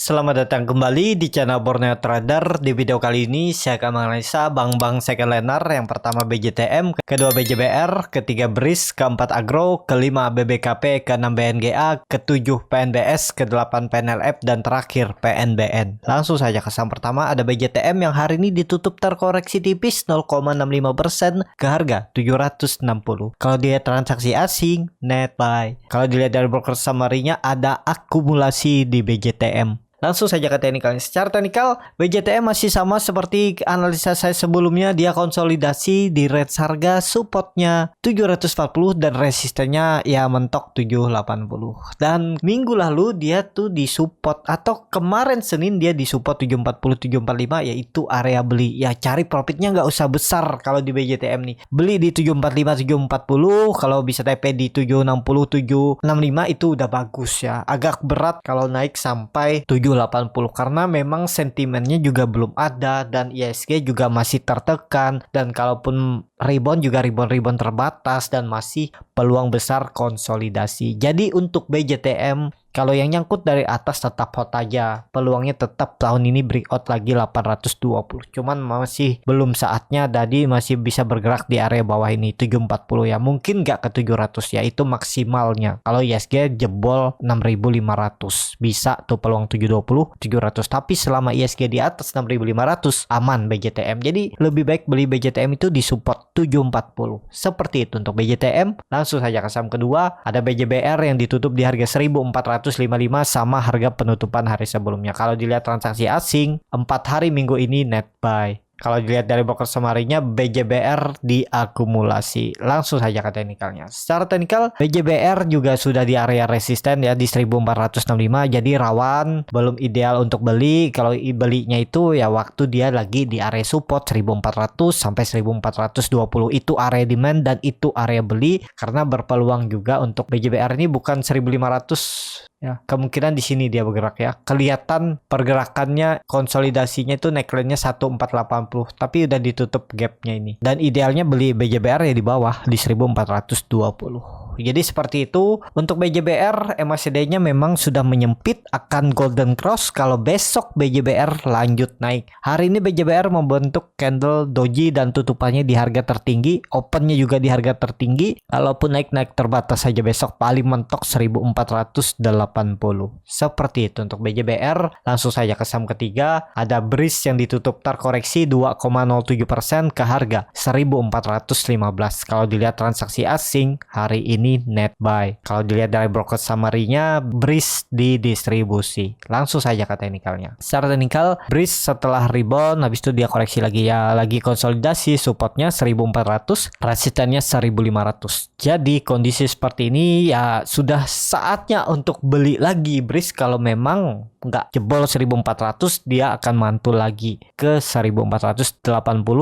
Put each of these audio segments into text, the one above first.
Selamat datang kembali di channel Borneo Trader. Di video kali ini saya akan menganalisa bank-bank second laner. Yang pertama BJTM, kedua BJBR, ketiga BRIS, keempat Agro, kelima BBKP, keenam BNGA, ketujuh PNBS, kedelapan PNLF, dan terakhir PNBN. Langsung saja ke saham pertama, ada BJTM yang hari ini ditutup terkoreksi tipis 0,65% ke harga 760. Kalau dilihat transaksi asing, net buy. Kalau dilihat dari broker summary-nya, ada akumulasi di BJTM. Langsung saja ke teknikalnya. Secara teknikal, BJTM masih sama seperti analisa saya sebelumnya. Dia konsolidasi di range harga supportnya 740 dan resistennya ya mentok 780. Dan minggu lalu dia tuh di support, atau kemarin Senin dia di support 740 745, yaitu area beli. Ya cari profitnya nggak usah besar kalau di BJTM nih. Beli di 745 740, kalau bisa TP di 760 765 itu udah bagus ya. Agak berat kalau naik sampai 780 karena memang sentimennya juga belum ada dan ISG juga masih tertekan, dan kalaupun rebound juga rebound terbatas dan masih peluang besar konsolidasi. Jadi untuk BJTM kalau yang nyangkut dari atas tetap hot aja. Peluangnya tetap tahun ini breakout lagi 820. Cuman masih belum saatnya, jadi masih bisa bergerak di area bawah ini 740 ya. Mungkin nggak ke 700 ya, itu maksimalnya. Kalau ISG jebol 6500 bisa tuh peluang 720 700. Tapi selama ISG di atas 6500 aman BJTM. Jadi lebih baik beli BJTM itu di support 740. Seperti itu untuk BJTM. Langsung saja ke saham kedua, ada BJBR yang ditutup di harga 1455 sama harga penutupan hari sebelumnya. Kalau dilihat transaksi asing 4 hari minggu ini net buy. Kalau dilihat dari broker summary-nya, BJBR diakumulasi. Langsung saja ke teknikalnya. Secara teknikal, BJBR juga sudah di area resisten ya di 1465. Jadi rawan, belum ideal untuk beli. Kalau belinya itu ya waktu dia lagi di area support 1400 sampai 1420. Itu area demand dan itu area beli. Karena berpeluang juga untuk BJBR ini bukan 1500 ya, kemungkinan di sini dia bergerak ya. Kelihatan pergerakannya, konsolidasinya itu neckline-nya 1480, tapi udah ditutup gapnya ini. Dan idealnya beli BJBR ya di bawah di 1420. Jadi seperti itu untuk BJBR. MACD-nya memang sudah menyempit akan golden cross kalau besok BJBR lanjut naik. Hari ini BJBR membentuk candle doji dan tutupannya di harga tertinggi, opennya juga di harga tertinggi. Kalaupun naik terbatas saja besok paling mentok 1480. Seperti itu untuk BJBR. Langsung saja ke saham ketiga, ada BRIS yang ditutup terkoreksi 2,07% ke harga 1415. Kalau dilihat transaksi asing hari ini net buy. Kalau dilihat dari broker summary-nya, BRIS didistribusi. Langsung saja ke teknikalnya. Secara teknikal, BRIS setelah rebound habis itu dia koreksi lagi ya, lagi konsolidasi, supportnya 1400, resistennya 1500. Jadi kondisi seperti ini ya sudah saatnya untuk beli lagi BRIS. Kalau memang nggak jebol 1400, dia akan mantul lagi ke 1480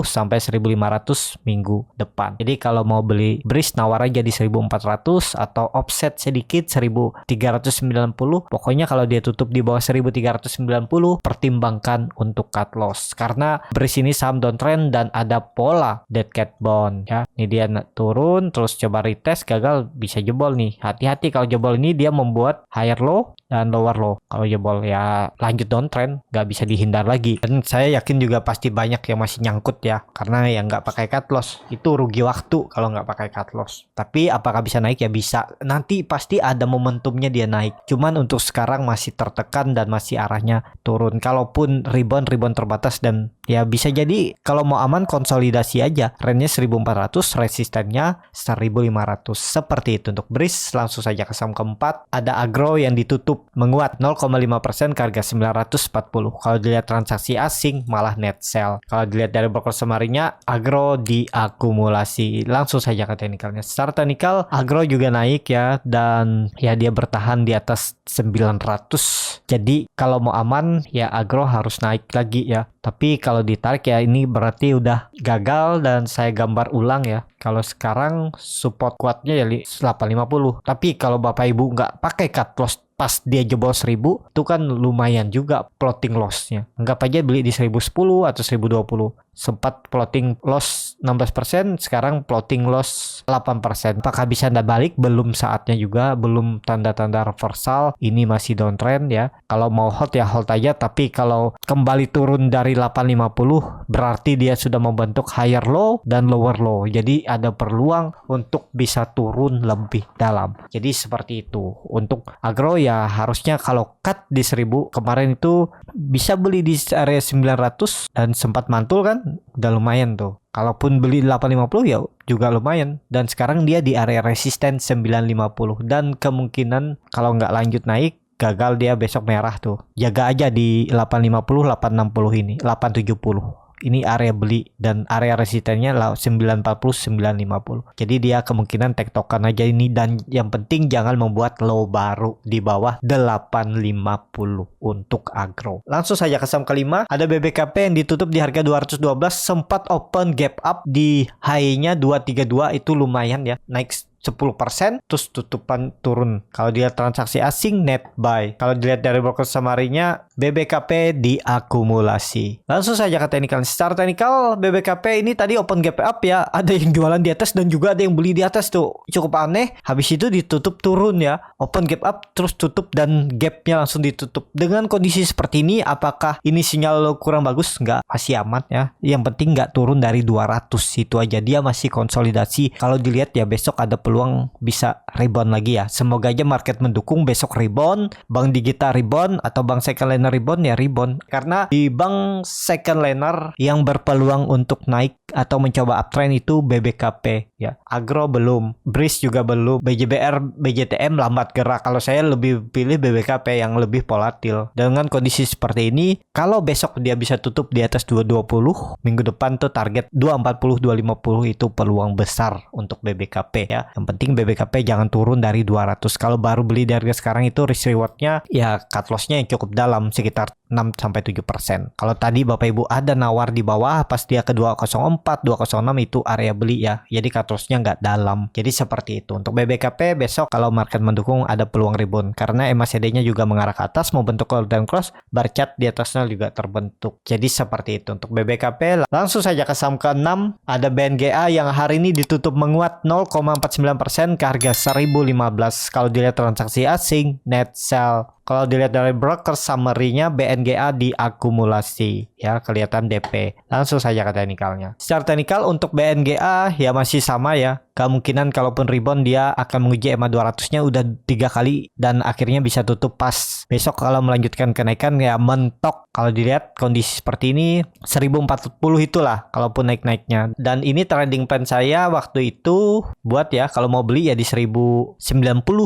sampai 1500 minggu depan. Jadi kalau mau beli BRIS nawar aja di 1400 atau offset sedikit 1390. Pokoknya kalau dia tutup di bawah 1390, pertimbangkan untuk cut loss karena BRIS ini saham downtrend dan ada pola dead cat bond ya. Ini dia turun terus coba retest, gagal, bisa jebol nih. Hati-hati kalau jebol ini dia membuat higher low dan lower low. Kalau jebol ya lanjut downtrend, nggak bisa dihindar lagi. Dan saya yakin juga pasti banyak yang masih nyangkut ya, karena yang nggak pakai cut loss itu rugi waktu kalau nggak pakai cut loss. Tapi apakah bisa naik ya? Bisa. Nanti pasti ada momentumnya dia naik. Cuman untuk sekarang masih tertekan dan masih arahnya turun. Kalaupun rebound terbatas dan ya bisa jadi kalau mau aman konsolidasi aja. Range-nya 1400, resistennya 1500. Seperti itu untuk BRIS. Langsung saja ke saham keempat, ada Agro yang ditutup menguat 0,5% ke harga 940. Kalau dilihat transaksi asing malah net sell. Kalau dilihat dari broker summary-nya, Agro diakumulasi. Langsung saja ke teknikalnya. Secara teknikal Agro juga naik ya, dan ya dia bertahan di atas 900. Jadi kalau mau aman ya Agro harus naik lagi ya. Tapi kalau ditarik ya ini berarti udah gagal, dan saya gambar ulang ya. Kalau sekarang support kuatnya ya 850. Tapi kalau Bapak Ibu nggak pakai cut loss pas dia jebol 1000, itu kan lumayan juga floating loss-nya. Anggap aja beli di 1010 atau 1020. Sempat floating loss 16%, sekarang floating loss 8%. Apakah bisa anda balik? Belum saatnya juga, belum tanda-tanda reversal. Ini masih downtrend ya. Kalau mau hold ya hold aja, tapi kalau kembali turun dari 850 berarti dia sudah membentuk higher low dan lower low. Jadi ada peluang untuk bisa turun lebih dalam. Jadi seperti itu. Untuk agro ya harusnya kalau cut di 1000 kemarin itu bisa beli di area 900 dan sempat mantul kan, udah lumayan tuh. Kalaupun beli 850 ya juga lumayan. Dan sekarang dia di area resisten 950 dan kemungkinan kalau nggak lanjut naik gagal dia besok merah tuh. Jaga aja di 850, 860 ini, 870. Ini area beli dan area resistennya 940, 950. Jadi dia kemungkinan tektokan aja ini, dan yang penting jangan membuat low baru di bawah 850 untuk agro. Langsung saja ke saham kelima, ada BBKP yang ditutup di harga 212, sempat open gap up di high-nya 232, itu lumayan ya, naik 10% terus tutupan turun. Kalau dilihat transaksi asing net buy. Kalau dilihat dari broker summary-nya BBKP diakumulasi. Langsung saja ke technical. Secara technical BBKP ini tadi open gap up ya. Ada yang jualan di atas dan juga ada yang beli di atas tuh. Cukup aneh. Habis itu ditutup turun ya. Open gap up terus tutup dan gapnya langsung ditutup. Dengan kondisi seperti ini apakah ini sinyal kurang bagus? Enggak, masih aman ya. Yang penting nggak turun dari 200, itu aja. Dia masih konsolidasi. Kalau dilihat ya besok ada peluang bisa rebound lagi ya. Semoga aja market mendukung besok rebound, bank digital rebound atau bank second liner rebound ya rebound. Karena di bank second liner yang berpeluang untuk naik atau mencoba uptrend itu BBKP ya. Agro belum, BRIS juga belum, BJBR, BJTM lambat gerak. Kalau saya lebih pilih BBKP yang lebih volatil. Dengan kondisi seperti ini, kalau besok dia bisa tutup di atas 220, minggu depan tuh target 240, 250 itu peluang besar untuk BBKP ya. Yang penting BBKP jangan turun dari 200. Kalau baru beli di harga sekarang itu risk rewardnya ya cut lossnya yang cukup dalam sekitar 6-7%. Kalau tadi Bapak Ibu ada nawar di bawah pas dia ke 204, 206 itu area beli ya. Jadi cut lossnya nggak dalam. Jadi seperti itu. Untuk BBKP besok kalau market mendukung ada peluang rebound. Karena MACD-nya juga mengarah ke atas mau bentuk golden cross, bar chart di atasnya juga terbentuk. Jadi seperti itu untuk BBKP. Langsung saja ke saham ke-6 ada BNGA yang hari ini ditutup menguat 0,49% ke harga 1015. Kalau dilihat transaksi asing net sell. Kalau dilihat dari broker summary-nya BNGA diakumulasi ya, kelihatan DP. Langsung saja ke teknikalnya. Secara teknikal untuk BNGA ya masih sama ya. Kemungkinan kalaupun rebound dia akan menguji EMA 200-nya udah 3 kali dan akhirnya bisa tutup pas. Besok kalau melanjutkan kenaikan ya mentok. Kalau dilihat kondisi seperti ini 1040 itulah kalaupun naik-naiknya. Dan ini trading plan saya waktu itu buat ya kalau mau beli ya di 1090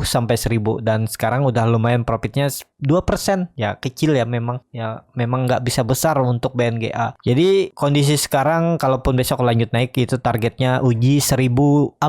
sampai 1000 dan sekarang udah lumayan profitnya 2%. Ya kecil ya memang nggak bisa besar untuk BNGA. Jadi kondisi sekarang kalaupun besok lanjut naik itu targetnya uji 1040.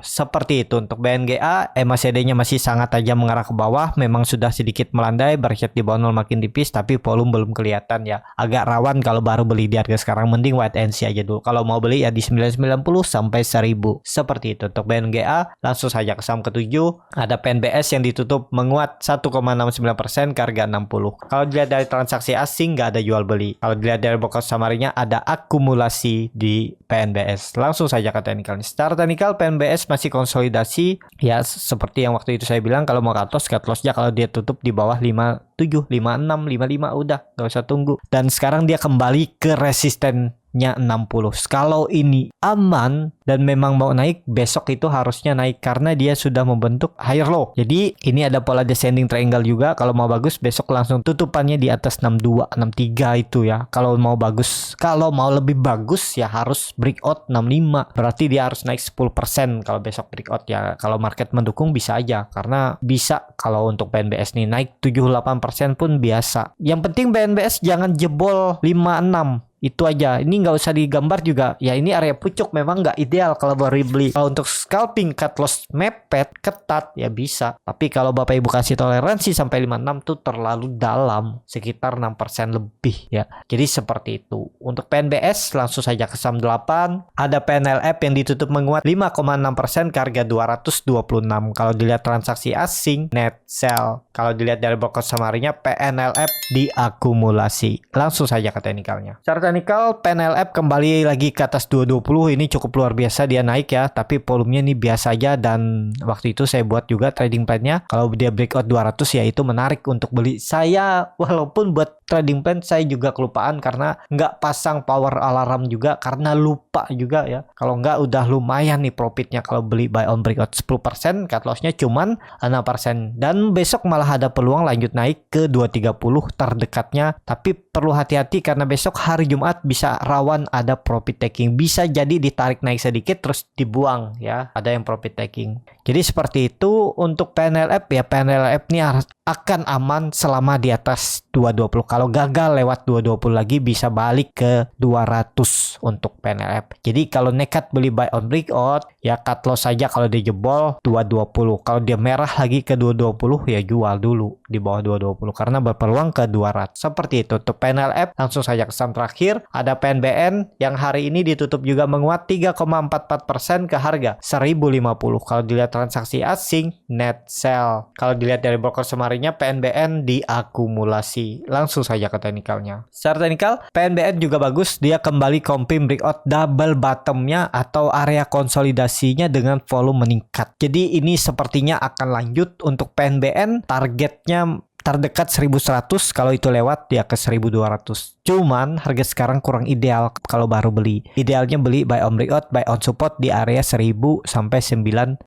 Seperti itu untuk BNGA. MACD-nya masih sangat tajam mengarah ke bawah. Memang sudah sedikit melandai, barchat di bawah 0 makin tipis, tapi volume belum kelihatan ya. Agak rawan kalau baru beli di harga sekarang, mending wait and see aja dulu. Kalau mau beli ya di 990 sampai 1000. Seperti itu untuk BNGA. Langsung saja ke saham ke-7 ada PNBS yang ditutup menguat 1,69% ke harga 60. Kalau dilihat dari transaksi asing nggak ada jual beli. Kalau dilihat dari broker summary-nya ada akumulasi di PNBS. Langsung saja ke teknikal. Secara teknikal PNBS masih konsolidasi ya, seperti yang waktu itu saya bilang kalau mau cut loss-nya kalau dia tutup di bawah 57, 56, 55 udah nggak usah tunggu. Dan sekarang dia kembali ke resistennya 60. Kalau ini aman dan memang mau naik, besok itu harusnya naik karena dia sudah membentuk higher low. Jadi ini ada pola descending triangle juga. Kalau mau bagus besok langsung tutupannya di atas 62, 63 itu ya. Kalau mau bagus, kalau mau lebih bagus ya harus breakout 65. Berarti dia harus naik 10% kalau besok breakout ya. Kalau market mendukung bisa aja karena bisa kalau untuk PNBS nih naik 78% pun biasa. Yang penting PNBS jangan jebol 56. Itu aja. Ini nggak usah digambar juga. Ya ini area pucuk memang nggak ideal kalau baru beli. Kalau untuk scalping cut loss mepet, ketat ya bisa. Tapi kalau Bapak Ibu kasih toleransi sampai 56 tuh terlalu dalam. Sekitar 6% lebih ya. Jadi seperti itu. Untuk PNBS langsung saja ke saham 8. Ada PNLF yang ditutup menguat 5,6% ke harga 226. Kalau dilihat transaksi asing net sell. Kalau dilihat dari broker summary-nya PNLF diakumulasi. Langsung saja ke teknikalnya. Secara technical, PNLF kembali lagi ke atas 220. Ini cukup luar biasa dia naik ya, tapi volumenya ini biasa aja. Dan waktu itu saya buat juga trading plan-nya. Kalau dia breakout 200 ya itu menarik untuk beli. Saya walaupun buat trading plan saya juga kelupaan karena nggak pasang power alarm juga, karena lupa juga ya. Kalau nggak udah lumayan nih profitnya kalau beli buy on breakout 10%, cut loss-nya cuman 6%. Dan besok malah ada peluang lanjut naik ke 230 terdekatnya, tapi perlu hati-hati karena besok hari Jumat bisa rawan ada profit taking, bisa jadi ditarik naik sedikit terus dibuang ya, ada yang profit taking. Jadi seperti itu untuk PNLF ya. PNLF ini akan aman selama di atas 220. Kalau gagal lewat 220 lagi bisa balik ke 200 untuk PNLF. Jadi kalau nekat beli buy on breakout ya cut loss saja kalau dia jebol 220. Kalau dia merah lagi ke 220 ya jual dulu di bawah 220 karena berpeluang ke 200. Seperti itu untuk PNLF. Langsung saja ke saham terakhir, ada PNBN yang hari ini ditutup juga menguat 3,44% ke harga 1050. Kalau dilihat transaksi asing net sell. Kalau dilihat dari broker semarinya PNBN diakumulasi. Langsung saja ke teknikalnya. Secara teknikal PNBN juga bagus, dia kembali confirm breakout double bottomnya atau area konsolidasinya dengan volume meningkat. Jadi ini sepertinya akan lanjut untuk PNBN. Targetnya terdekat 1100, kalau itu lewat dia ke 1200. Cuman harga sekarang kurang ideal kalau baru beli. Idealnya beli buy on breakout, buy on support di area 1000 sampai 980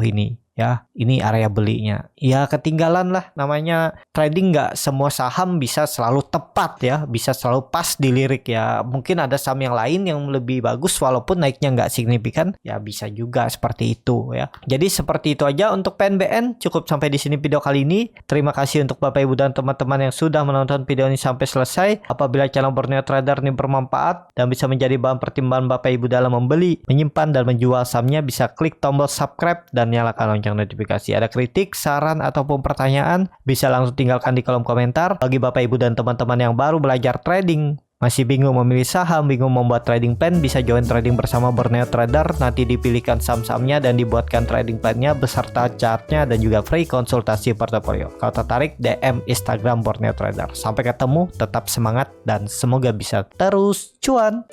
ini. Ya, ini area belinya. Ya ketinggalan lah, namanya trading nggak semua saham bisa selalu tepat ya, bisa selalu pas dilirik ya. Mungkin ada saham yang lain yang lebih bagus walaupun naiknya nggak signifikan, ya bisa juga seperti itu ya. Jadi seperti itu aja untuk PNBN. Cukup sampai di sini video kali ini. Terima kasih untuk Bapak Ibu dan teman-teman yang sudah menonton video ini sampai selesai. Apabila channel Borneo Trader ini bermanfaat dan bisa menjadi bahan pertimbangan Bapak Ibu dalam membeli, menyimpan dan menjual sahamnya, bisa klik tombol subscribe dan nyalakan lonceng notifikasi. Ada kritik, saran ataupun pertanyaan bisa langsung tinggalkan di kolom komentar. Bagi Bapak Ibu dan teman-teman yang baru belajar trading, masih bingung memilih saham, bingung membuat trading plan, bisa join trading bersama Borneo Trader. Nanti dipilihkan saham-sahamnya dan dibuatkan trading plan-nya beserta chartnya dan juga free konsultasi portofolio. Kalau tertarik, DM Instagram Borneo Trader. Sampai ketemu, tetap semangat dan semoga bisa terus cuan.